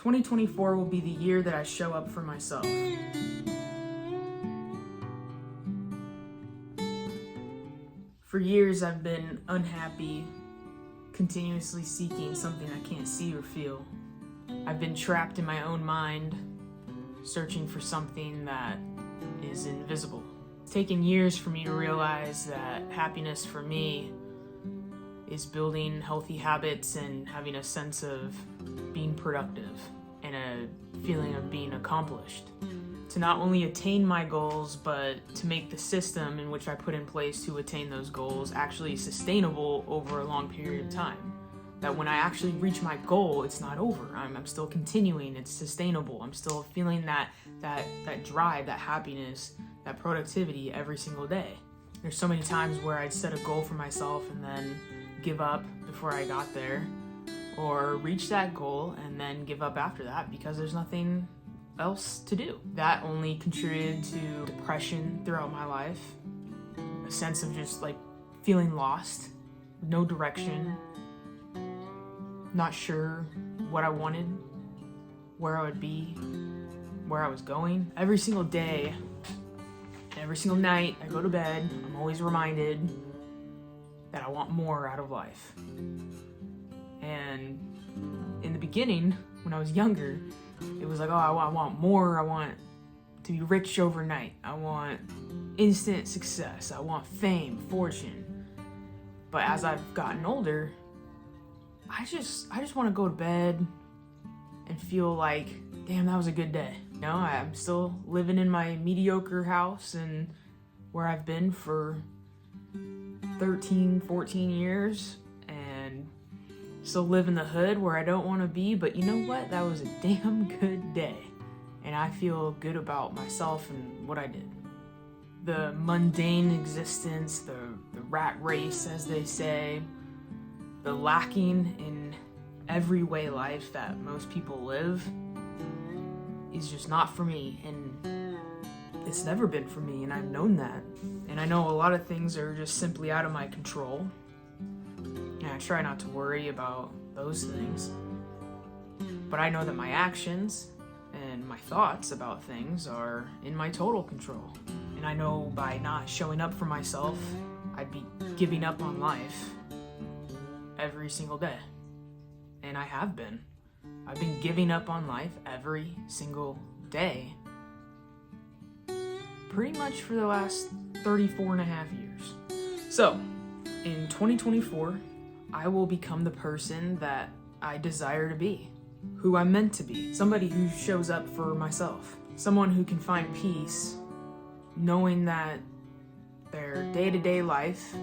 2024 will be the year that I show up for myself. For years, I've been unhappy, continuously seeking something I can't see or feel. I've been trapped in my own mind, searching for something that is invisible. It's taken years for me to realize that happiness for me is building healthy habits and having a sense of being productive and a feeling of being accomplished. To not only attain my goals, but to make the system in which I put in place to attain those goals actually sustainable over a long period of time. That when I actually reach my goal, it's not over. I'm still continuing, it's sustainable. I'm still feeling that drive, that happiness, that productivity every single day. There's so many times where I'd set a goal for myself and then give up before I got there, or reach that goal and then give up after that because there's nothing else to do. That only contributed to depression throughout my life, a sense of just like feeling lost, no direction, not sure what I wanted, where I would be, where I was going. Every single day, every single night I go to bed, I'm always reminded that I want more out of life. And in the beginning, when I was younger, it was like, oh, I want more. I want to be rich overnight. I want instant success. I want fame, fortune. But as I've gotten older, I just want to go to bed and feel like, damn, that was a good day. You know, I'm still living in my mediocre house and where I've been for 13, 14 years, and still live in the hood where I don't want to be, but you know what? That was a damn good day. And I feel good about myself and what I did. The mundane existence, the rat race, as they say, the lacking in every way life that most people live is just not for me. And it's never been for me, and I've known that. And I know a lot of things are just simply out of my control. And I try not to worry about those things. But I know that my actions and my thoughts about things are in my total control. And I know by not showing up for myself, I'd be giving up on life every single day. And I have been. I've been giving up on life every single day, pretty much for the last 34 and a half years. So, in 2024, I will become the person that I desire to be, who I'm meant to be, somebody who shows up for myself, someone who can find peace knowing that their day-to-day life,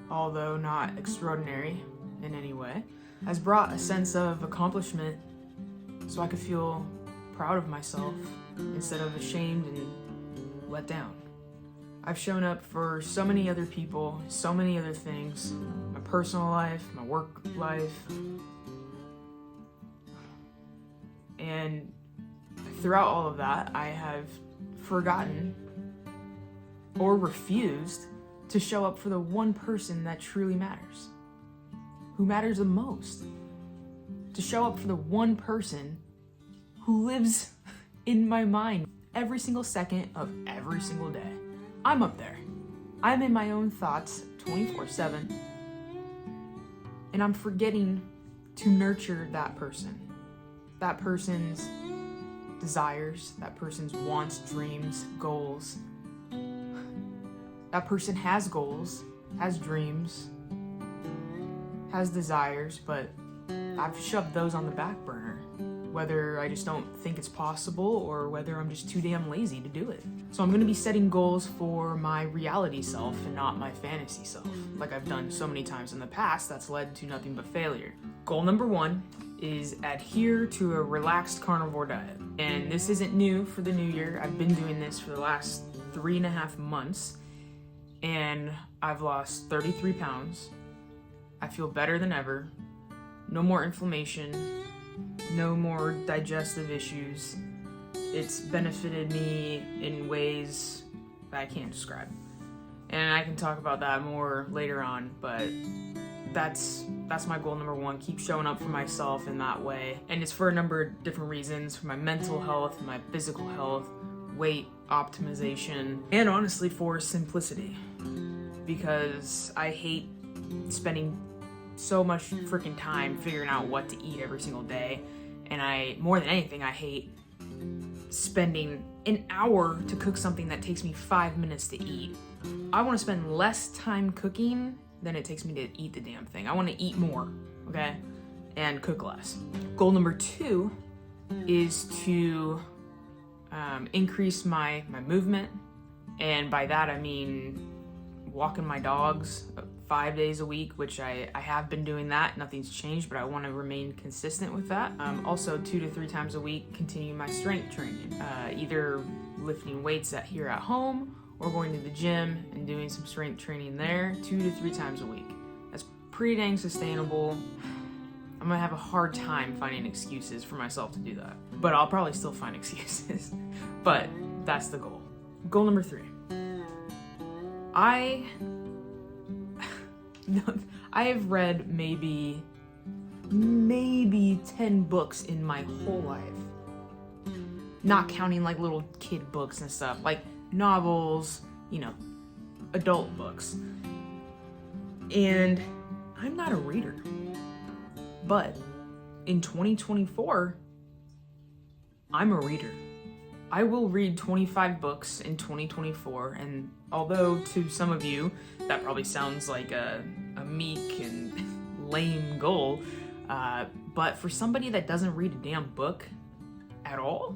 although not extraordinary in any way, has brought a sense of accomplishment so I could feel proud of myself instead of ashamed and let down. I've shown up for so many other people, so many other things, my personal life, my work life, and throughout all of that, I have forgotten or refused to show up for the one person that truly matters, who matters the most, to show up for the one person who lives in my mind every single second of every single day. I'm up there. I'm in my own thoughts 24/7, and I'm forgetting to nurture that person, that person's desires, that person's wants, dreams, goals. That person has goals, has dreams, has desires, but I've shoved those on the back burner, whether I just don't think it's possible or whether I'm just too damn lazy to do it. So I'm gonna be setting goals for my reality self and not my fantasy self. Like I've done so many times in the past, that's led to nothing but failure. Goal number 1 is adhere to a relaxed carnivore diet. And this isn't new for the new year. I've been doing this for the last 3.5 months, and I've lost 33 pounds. I feel better than ever. No more inflammation, no more digestive issues. It's benefited me in ways that I can't describe. And I can talk about that more later on, but that's my goal number one. Keep showing up for myself in that way. And it's for a number of different reasons, for my mental health, my physical health, weight optimization, and honestly for simplicity. Because I hate spending so much freaking time figuring out what to eat every single day. And more than anything, I hate spending an hour to cook something that takes me 5 minutes to eat. I want to spend less time cooking than it takes me to eat the damn thing. I want to eat more, okay? And cook less. Goal number 2 is to increase my movement. And by that, I mean walking my dogs 5 days a week, which I have been doing that. Nothing's changed, but I want to remain consistent with that. Also, 2 to 3 times a week, continue my strength training. Either lifting weights here at home or going to the gym and doing some strength training there 2 to 3 times a week. That's pretty dang sustainable. I'm gonna have a hard time finding excuses for myself to do that, but I'll probably still find excuses. But that's the goal. Goal number 3. I have read maybe 10 books in my whole life. Not counting like little kid books and stuff, like novels, adult books. And I'm not a reader. But in 2024, I'm a reader. I will read 25 books in 2024, and although to some of you that probably sounds like a meek and lame goal, but for somebody that doesn't read a damn book at all,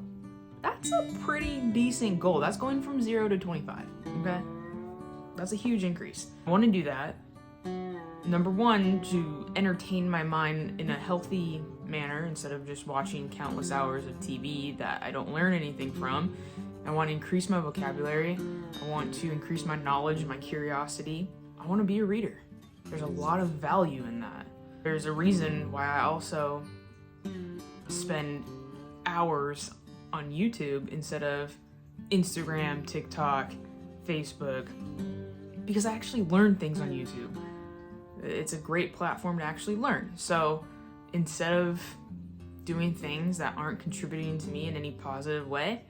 that's a pretty decent goal. That's going from 0 to 25, okay? That's a huge increase. I want to do that. Number 1, to entertain my mind in a healthy manner instead of just watching countless hours of TV that I don't learn anything from. I want to increase my vocabulary. I want to increase my knowledge, my curiosity. I want to be a reader. There's a lot of value in that. There's a reason why I also spend hours on YouTube instead of Instagram, TikTok, Facebook, because I actually learn things on YouTube. It's a great platform to actually learn. So instead of doing things that aren't contributing to me in any positive way,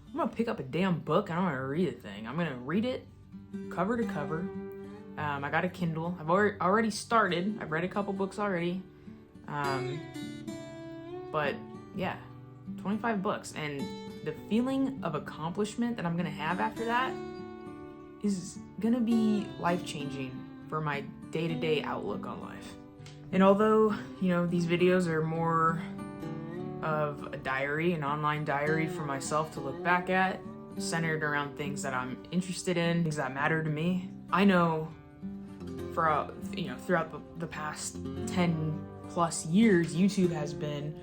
I'm gonna pick up a damn book and I'm gonna read a thing. I'm gonna read it cover to cover. I got a Kindle. I've already started. I've read a couple books already. But yeah, 25 books. And the feeling of accomplishment that I'm gonna have after that is gonna be life-changing for my day-to-day outlook on life. And although, these videos are more of a diary, an online diary for myself to look back at, centered around things that I'm interested in, things that matter to me, I know throughout the past 10 plus years, YouTube has been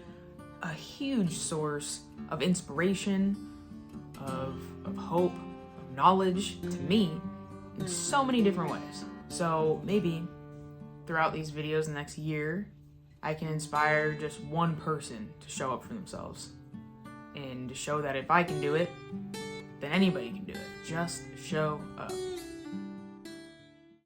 a huge source of inspiration, of hope, of knowledge to me in so many different ways. So maybe throughout these videos in the next year, I can inspire just one person to show up for themselves and to show that if I can do it, then anybody can do it. Just show up.